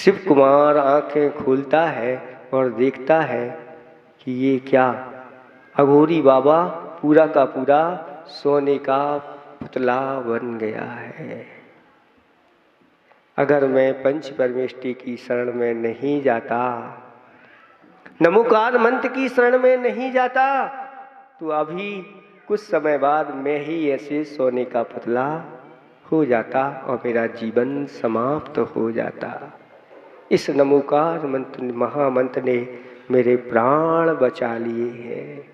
शिव कुमार आंखें खोलता है और देखता है कि ये क्या, अघोरी बाबा पूरा का पूरा सोने का पुतला बन गया है। अगर मैं पंच परमेष्टि की शरण में नहीं जाता, नमोकार मंत्र की शरण में नहीं जाता, तो अभी कुछ समय बाद मैं ही ऐसे सोने का पुतला हो जाता और मेरा जीवन समाप्त हो जाता। इस नमोकार मंत्र महामंत्र ने मेरे प्राण बचा लिए हैं।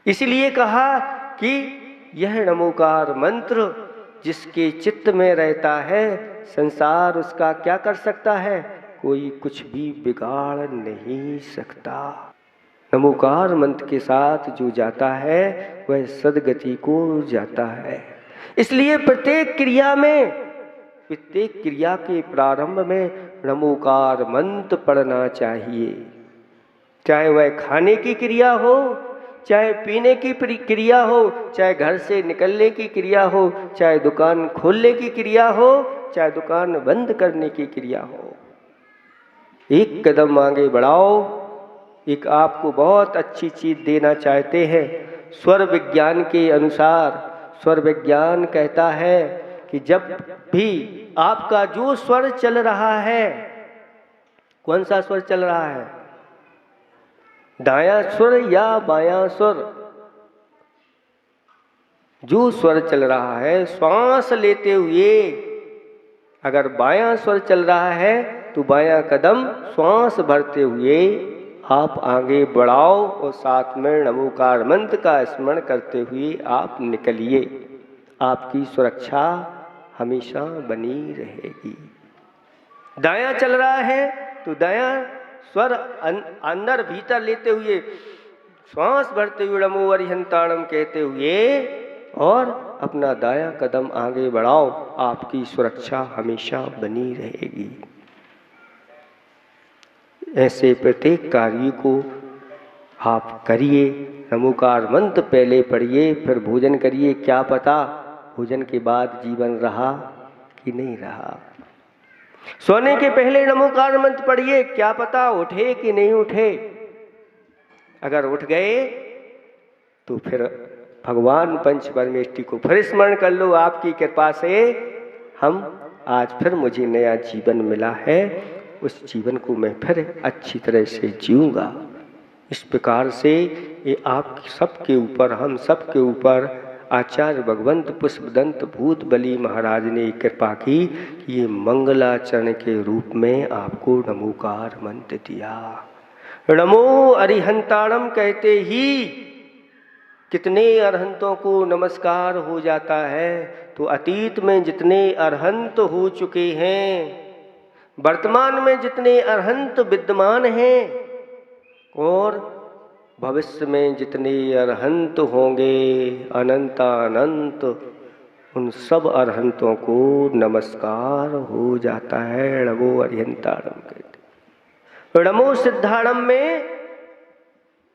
इसलिए कहा कि यह नमोकार मंत्र जिसके चित्त में रहता है, संसार उसका क्या कर सकता है? कोई कुछ भी बिगाड़ नहीं सकता। नमोकार मंत्र के साथ जो जाता है वह सद्गति को जाता है। इसलिए प्रत्येक क्रिया के प्रारंभ में नमोकार मंत्र पढ़ना चाहिए। चाहे वह खाने की क्रिया हो, चाहे पीने की क्रिया हो, चाहे घर से निकलने की क्रिया हो, चाहे दुकान खोलने की क्रिया हो, चाहे दुकान बंद करने की क्रिया हो। एक कदम आगे बढ़ाओ। एक आपको बहुत अच्छी चीज देना चाहते हैं। स्वर विज्ञान के अनुसार स्वर विज्ञान कहता है कि जब भी आपका जो स्वर चल रहा है, कौन सा स्वर चल रहा है, दायां स्वर या बायां स्वर, जो स्वर चल रहा है श्वास लेते हुए अगर बायां स्वर चल रहा है तो बायां कदम श्वास भरते हुए आप आगे बढ़ाओ और साथ में नमोकार मंत्र का स्मरण करते हुए आप निकलिए। आपकी सुरक्षा हमेशा बनी रहेगी। दायां चल रहा है तो दायां स्वर अंदर भीतर लेते हुए श्वास भरते हुए नमो अरिहंताणम कहते हुए और अपना दायां कदम आगे बढ़ाओ। आपकी सुरक्षा हमेशा बनी रहेगी। ऐसे प्रत्येक कार्य को आप करिए। नमोकार मंत्र पहले पढ़िए, फिर भोजन करिए। क्या पता भोजन के बाद जीवन रहा कि नहीं रहा। सोने के पहले नमोकार मंत्र पढ़िए, क्या पता उठे कि नहीं उठे। अगर उठ गए तो फिर भगवान पंच परमेष्टि को फिर स्मरण कर लो। आपकी कृपा से आज फिर मुझे नया जीवन मिला है, उस जीवन को मैं फिर अच्छी तरह से जीऊँगा। इस प्रकार से ये आप सबके ऊपर, हम सबके ऊपर आचार्य भगवंत पुष्पदंत भूत बली महाराज ने कृपा की कि ये मंगलाचरण के रूप में आपको नमोकार मंत्र दिया। नमो अरिहंताणम कहते ही कितने अरहंतों को नमस्कार हो जाता है। तो अतीत में जितने अरहंत हो चुके हैं, वर्तमान में जितने अरहंत विद्यमान हैं और भविष्य में जितने अरहंत होंगे अनंतानंत, उन सब अरहंतों को नमस्कार हो जाता है। नमो अरिहंताणम कहते। नमो सिद्धाणम में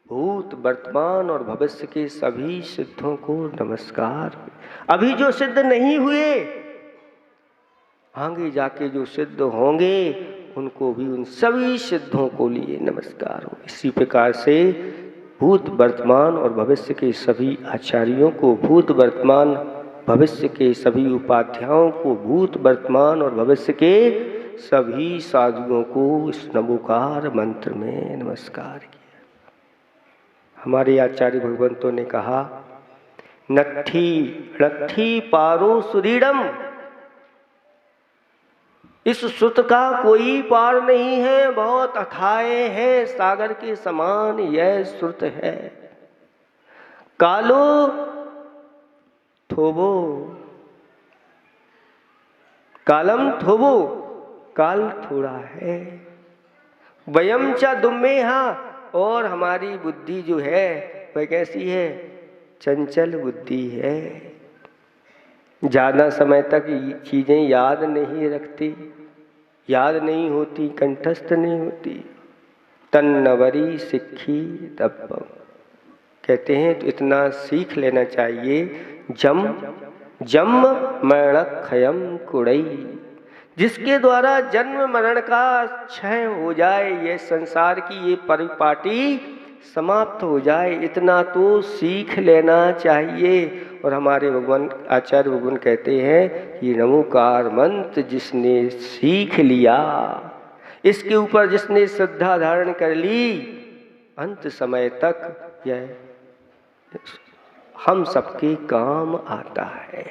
भूत वर्तमान और भविष्य के सभी सिद्धों को नमस्कार। अभी जो सिद्ध नहीं हुए, आगे जाके जो सिद्ध होंगे उनको भी, उन सभी सिद्धों को लिए नमस्कार हो। इसी प्रकार से भूत वर्तमान और भविष्य के सभी आचार्यों को, भूत वर्तमान भविष्य के सभी उपाध्यायों को, भूत वर्तमान और भविष्य के सभी साधुओं को इस नमोकार मंत्र में नमस्कार किया। हमारे आचार्य भगवंतों ने कहा, नट्ठी नट्ठी पारो सुरीडम, इस सुत का कोई पार नहीं है, बहुत अथाह है, सागर के समान यह श्रुत है। कालो थोबो, कालम थोबो, काल थोड़ा है। वयम च दुम्मेहा, और हमारी बुद्धि जो है वह कैसी है, चंचल बुद्धि है। ज्यादा समय तक चीजें याद नहीं रखती, याद नहीं होती, कंठस्थ नहीं होती। तन्नवरी सिक्खी तब कहते हैं, तो इतना सीख लेना चाहिए। जम जम मरणक्षयम कुड़ई, जिसके द्वारा जन्म मरण का क्षय हो जाए, ये संसार की ये परिपाटी समाप्त हो जाए, इतना तो सीख लेना चाहिए। और हमारे भगवान आचार्य भगवान कहते हैं कि नमोकार मंत्र जिसने सीख लिया, इसके ऊपर जिसने श्रद्धा धारण कर ली, अंत समय तक यह हम सबके काम आता है।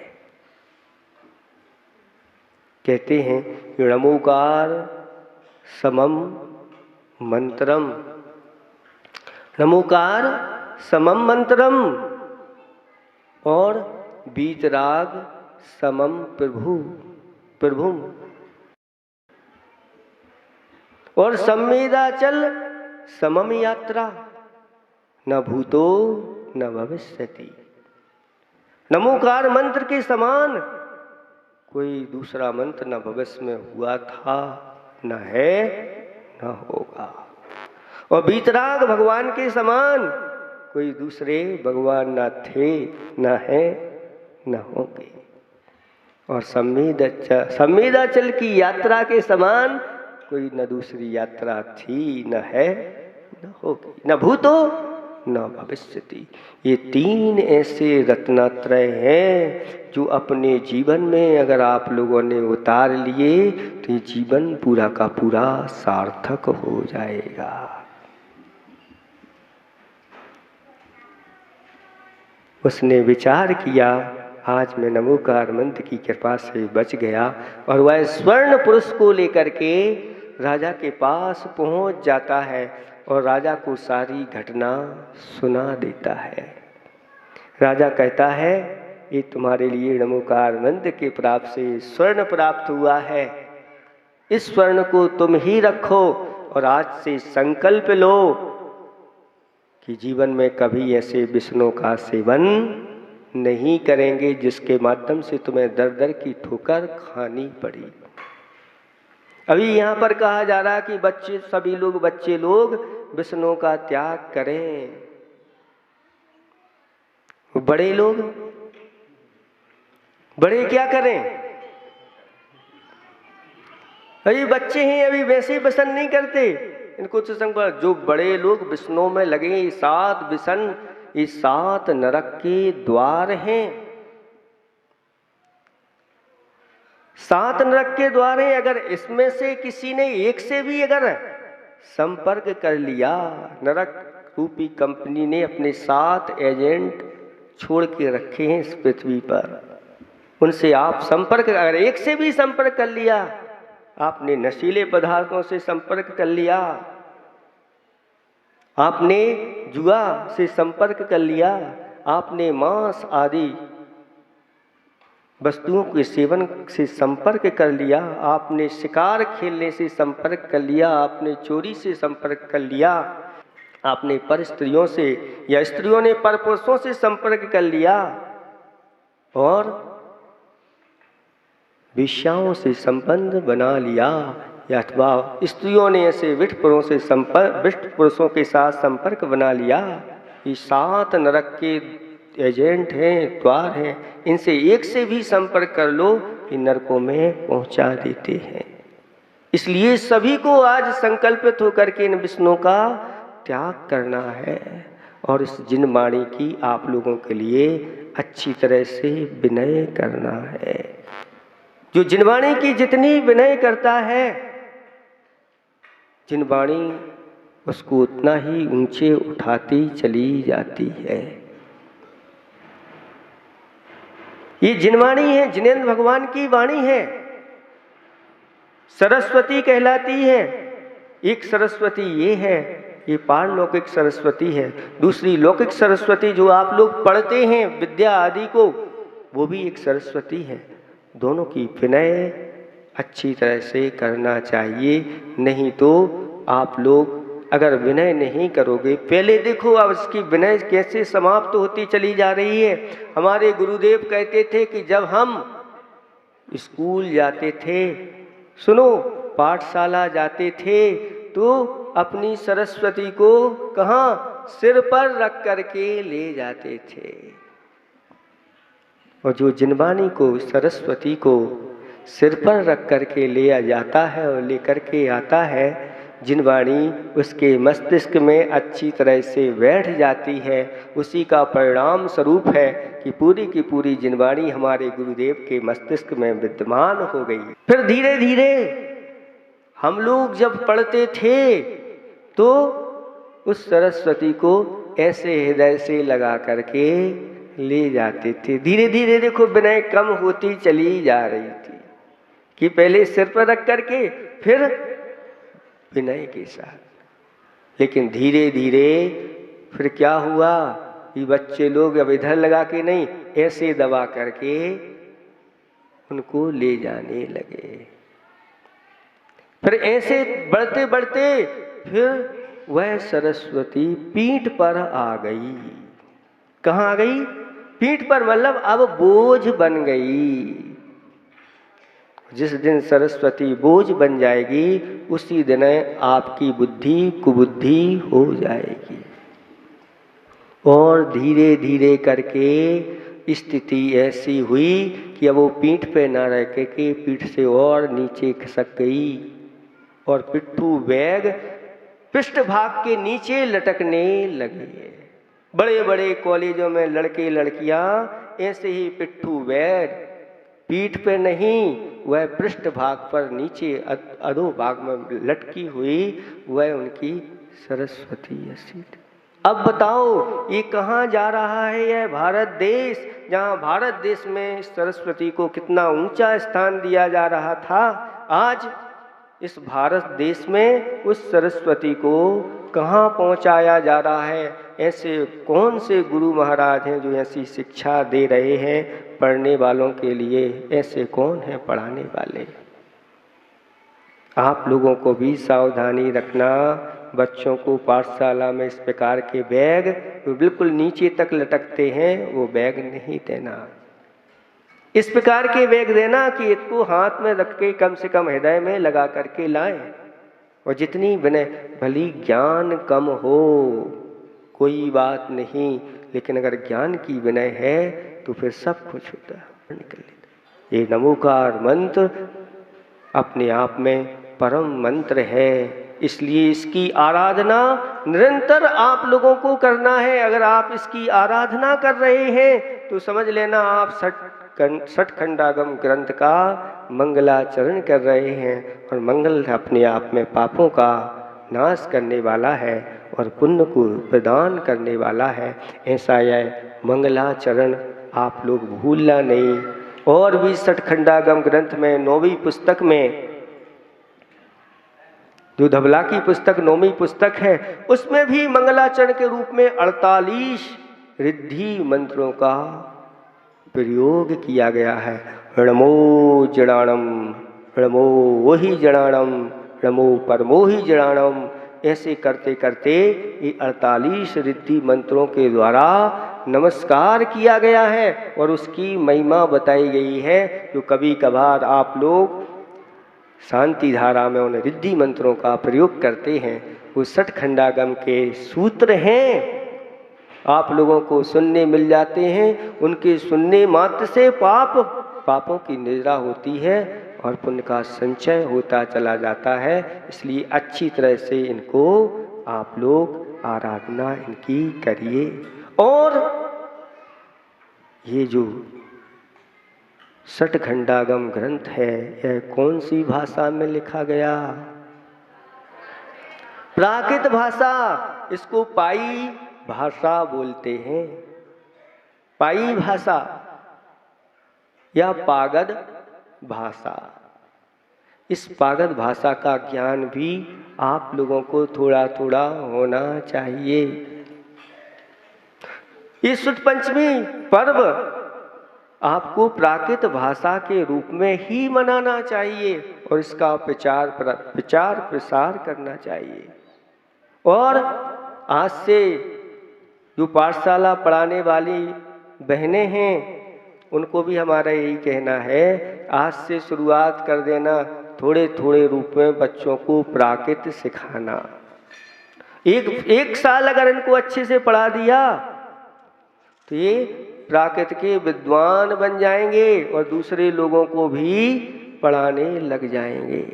कहते हैं नमोकार समम मंत्रम, नमोकार समम मंत्रम और वीतराग समम प्रभुम और संवेदाचल समम यात्रा, न भूतो न भविष्यति। नमोकार मंत्र के समान कोई दूसरा मंत्र न भविष्य में हुआ था, न है, न होगा। और वीतराग भगवान के समान कोई दूसरे भगवान न थे, न है, न होंगे। और संवेदाचल की यात्रा के समान कोई न दूसरी यात्रा थी, न है, न होगी, न भूतो न भविष्यति। ये तीन ऐसे रत्नात्रय हैं जो अपने जीवन में अगर आप लोगों ने उतार लिए तो ये जीवन पूरा का पूरा सार्थक हो जाएगा। उसने विचार किया, आज मैं नमोकार मंत्र की कृपा से बच गया, और वह स्वर्ण पुरुष को लेकर के राजा के पास पहुंच जाता है और राजा को सारी घटना सुना देता है। राजा कहता है, ये तुम्हारे लिए नमोकार मंत्र के प्राप्त से स्वर्ण प्राप्त हुआ है, इस स्वर्ण को तुम ही रखो और आज से संकल्प लो कि जीवन में कभी ऐसे विष्णु का सेवन नहीं करेंगे जिसके माध्यम से तुम्हें दर दर की ठोकर खानी पड़ी। अभी यहाँ पर कहा जा रहा कि सभी लोग बच्चे लोग विष्णु का त्याग करें, बड़े लोग बड़े क्या करें? अभी बच्चे हैं, अभी वैसे पसंद नहीं करते इनको तो संग। जो बड़े लोग विष्णु में लगे, ये 7 विषण, ये 7 नरक के द्वार हैं, 7 नरक के द्वार हैं। अगर इसमें से किसी ने एक से भी अगर संपर्क कर लिया, नरक रूपी कंपनी ने अपने 7 एजेंट छोड़ के रखे हैं इस पृथ्वी पर, उनसे आप संपर्क, अगर एक से भी संपर्क कर लिया, आपने नशीले पदार्थों से संपर्क कर लिया, आपने जुआ से संपर्क कर लिया, आपने मांस आदि वस्तुओं के सेवन से संपर्क कर लिया, आपने शिकार खेलने से संपर्क कर लिया, आपने चोरी से संपर्क कर लिया, आपने पर स्त्रियों से या स्त्रियों ने पर पुरुषों से संपर्क कर लिया, और वेश्याओं से संबंध बना लिया, या अथवा स्त्रियों ने ऐसे विष्ट पुरुषों के साथ संपर्क बना लिया। ये 7 नरक के एजेंट हैं, द्वार हैं, इनसे एक से भी संपर्क कर लो, इन नरकों में पहुंचा देते हैं। इसलिए सभी को आज संकल्पित होकर के इन विष्णु का त्याग करना है, और इस जिन वाणी की आप लोगों के लिए अच्छी तरह से विनय करना है। जो जिनवाणी की जितनी विनय करता है, जिनवाणी उसको उतना ही ऊंचे उठाती चली जाती है। ये जिनवाणी है, जिनेंद्र भगवान की वाणी है, सरस्वती कहलाती है। एक सरस्वती ये है, ये पारलौकिक सरस्वती है। दूसरी लौकिक सरस्वती जो आप लोग पढ़ते हैं विद्या आदि को, वो भी एक सरस्वती है। दोनों की विनय अच्छी तरह से करना चाहिए, नहीं तो आप लोग अगर विनय नहीं करोगे, पहले देखो अब इसकी विनय कैसे समाप्त होती चली जा रही है। हमारे गुरुदेव कहते थे कि जब हम स्कूल जाते थे, सुनो, पाठशाला जाते थे, तो अपनी सरस्वती को कहाँ सिर पर रख करके ले जाते थे। और जो जिनवाणी को, सरस्वती को सिर पर रख कर के ले जाता है और लेकर के आता है, जिनवाणी उसके मस्तिष्क में अच्छी तरह से बैठ जाती है, उसी का परिणाम स्वरूप है कि पूरी की पूरी जिनवाणी हमारे गुरुदेव के मस्तिष्क में विद्यमान हो गई। फिर धीरे धीरे हम लोग जब पढ़ते थे तो उस सरस्वती को ऐसे हृदय से लगा करके ले जाते थे। धीरे धीरे देखो विनय कम होती चली जा रही थी कि पहले सिर पर रख करके फिर विनय के साथ, लेकिन धीरे धीरे फिर क्या हुआ कि बच्चे लोग अब इधर लगा के नहीं, ऐसे दबा करके उनको ले जाने लगे। फिर ऐसे बढ़ते बढ़ते फिर वह सरस्वती पीठ पर आ गई। कहाँ आ गई? पीठ पर, मतलब अब बोझ बन गई। जिस दिन सरस्वती बोझ बन जाएगी उसी दिन आपकी बुद्धि कुबुद्धि हो जाएगी। और धीरे धीरे करके स्थिति ऐसी हुई कि अब वो पीठ पे न रह के पीठ से और नीचे खिसक गई और पिट्ठू बैग पृष्ठभाग के नीचे लटकने लगे। बड़े बड़े कॉलेजों में लड़के लड़कियां ऐसे ही पिट्ठू बैग पीठ पे नहीं, वह पृष्ठभाग पर नीचे अधोभाग में लटकी हुई वह उनकी सरस्वती ऐसी। अब बताओ ये कहाँ जा रहा है? यह भारत देश, जहाँ भारत देश में सरस्वती को कितना ऊंचा स्थान दिया जा रहा था, आज इस भारत देश में उस सरस्वती को कहाँ पहुँचाया जा रहा है? ऐसे कौन से गुरु महाराज हैं जो ऐसी शिक्षा दे रहे हैं पढ़ने वालों के लिए? ऐसे कौन हैं पढ़ाने वाले? आप लोगों को भी सावधानी रखना। बच्चों को पाठशाला में इस प्रकार के बैग जो बिल्कुल नीचे तक लटकते हैं वो बैग नहीं देना। इस प्रकार के बैग देना कि इसको हाथ में रख के कम से कम हृदय में लगा करके लाएं। और जितनी विनय भली ज्ञान कम हो कोई बात नहीं, लेकिन अगर ज्ञान की विनय है तो फिर सब कुछ होता है, निकल लेता। ये नमोकार मंत्र अपने आप में परम मंत्र है, इसलिए इसकी आराधना निरंतर आप लोगों को करना है। अगर आप इसकी आराधना कर रहे हैं तो समझ लेना आप षटखंडागम ग्रंथ का मंगलाचरण कर रहे हैं। और मंगल अपने आप में पापों का नाश करने वाला है और पुण्य को प्रदान करने वाला है। ऐसा यह मंगलाचरण आप लोग भूलना नहीं। और भी षटखंडागम ग्रंथ में 9वीं पुस्तक में, जो धबला की पुस्तक 9वीं पुस्तक है, उसमें भी मंगलाचरण के रूप में 48 रिद्धि मंत्रों का प्रयोग किया गया है। णमो जड़ाणम, णमो वही जड़ाणम, णमो परमोहि जड़ाणम। ऐसे करते करते ये 48 रिद्धि मंत्रों के द्वारा नमस्कार किया गया है और उसकी महिमा बताई गई है। जो कभी कभार आप लोग शांति धारा में उन रिद्धि मंत्रों का प्रयोग करते हैं, वो षटखंडागम के सूत्र हैं, आप लोगों को सुनने मिल जाते हैं। उनके सुनने मात्र से पापों की निद्रा होती है और पुण्य का संचय होता चला जाता है। इसलिए अच्छी तरह से इनको आप लोग आराधना इनकी करिए। और ये जो षटखंडागम ग्रंथ है यह कौन सी भाषा में लिखा गया? प्राकृत भाषा, इसको पाई भाषा बोलते हैं। पाई भाषा या पागद भाषा। इस पागद भाषा का ज्ञान भी आप लोगों को थोड़ा थोड़ा होना चाहिए। इस शुद्ध पंचमी पर्व आपको प्राकृत भाषा के रूप में ही मनाना चाहिए और इसका प्रचार प्रसार करना चाहिए। और आज से जो पाठशाला पढ़ाने वाली बहनें हैं उनको भी हमारा यही कहना है, आज से शुरुआत कर देना थोड़े थोड़े रूप में बच्चों को प्राकृत सिखाना। एक साल अगर इनको अच्छे से पढ़ा दिया तो ये प्राकृत के विद्वान बन जाएंगे और दूसरे लोगों को भी पढ़ाने लग जाएंगे।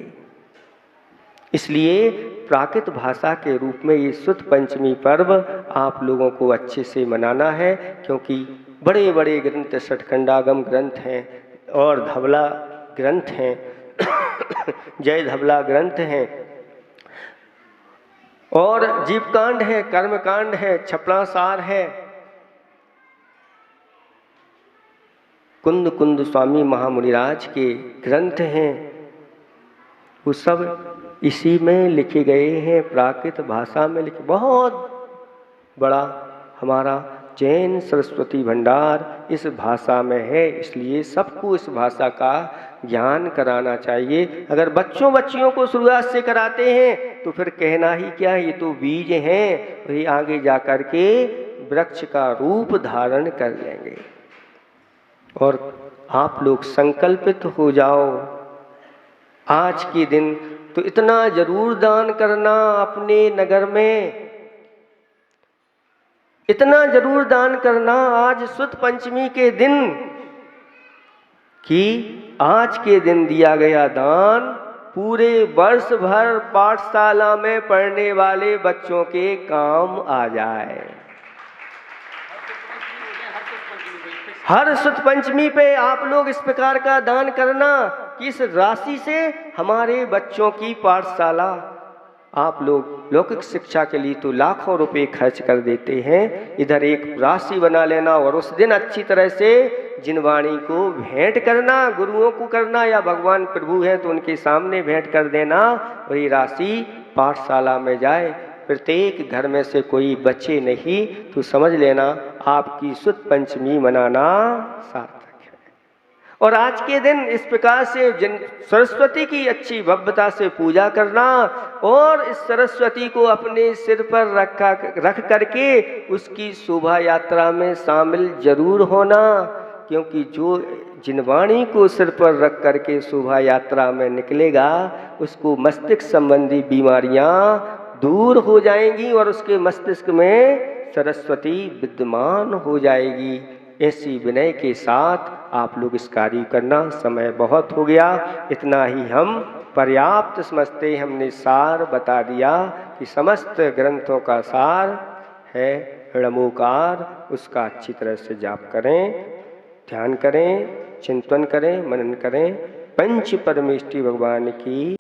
इसलिए प्राकृत भाषा के रूप में ये सुत पंचमी पर्व आप लोगों को अच्छे से मनाना है, क्योंकि बड़े बड़े ग्रंथ, षटखंडागम ग्रंथ हैं और धवला ग्रंथ हैं जय धवला ग्रंथ हैं और जीवकांड है, कर्मकांड है, छपड़ासार है, कुंद कुंद स्वामी महामुनिराज के ग्रंथ हैं, वो सब इसी में लिखे गए हैं, प्राकृत भाषा में लिखे। बहुत बड़ा हमारा जैन सरस्वती भंडार इस भाषा में है, इसलिए सबको इस भाषा का ज्ञान कराना चाहिए। अगर बच्चों बच्चियों को शुरुआत से कराते हैं तो फिर कहना ही क्या, ये तो बीज हैं, वही आगे जा कर के वृक्ष का रूप धारण कर लेंगे। और आप लोग संकल्पित हो जाओ आज के दिन तो इतना जरूर दान करना अपने नगर में, इतना जरूर दान करना आज सुद पंचमी के दिन, कि आज के दिन दिया गया दान पूरे वर्ष भर पाठशाला में पढ़ने वाले बच्चों के काम आ जाए। हर सुद पंचमी पे आप लोग इस प्रकार का दान करना कि इस राशि से हमारे बच्चों की पाठशाला, आप लोग लौकिक शिक्षा के लिए तो लाखों रुपए खर्च कर देते हैं, इधर एक राशि बना लेना और उस दिन अच्छी तरह से जिनवाणी को भेंट करना, गुरुओं को करना या भगवान प्रभु हैं तो उनके सामने भेंट कर देना, और ये राशि पाठशाला में जाए। प्रत्येक घर में से कोई बच्चे नहीं तो समझ लेना आपकी सुद पंचमी मनाना सार्थक है। और आज के दिन इस प्रकार से सरस्वती की अच्छी भव्यता से पूजा करना और इस सरस्वती को अपने सिर पर रख करके उसकी शोभा यात्रा में शामिल जरूर होना, क्योंकि जो जिनवाणी को सिर पर रख करके शोभा यात्रा में निकलेगा उसको मस्तिष्क संबंधी बीमारियां दूर हो जाएंगी और उसके मस्तिष्क में सरस्वती विद्यमान हो जाएगी। ऐसी विनय के साथ आप लोग इस कार्य करना। समय बहुत हो गया, इतना ही हम पर्याप्त समझते। हमने सार बता दिया कि समस्त ग्रंथों का सार है णमोकार, उसका अच्छी तरह से जाप करें, ध्यान करें, चिंतन करें, मनन करें। पंच परमेष्टि भगवान की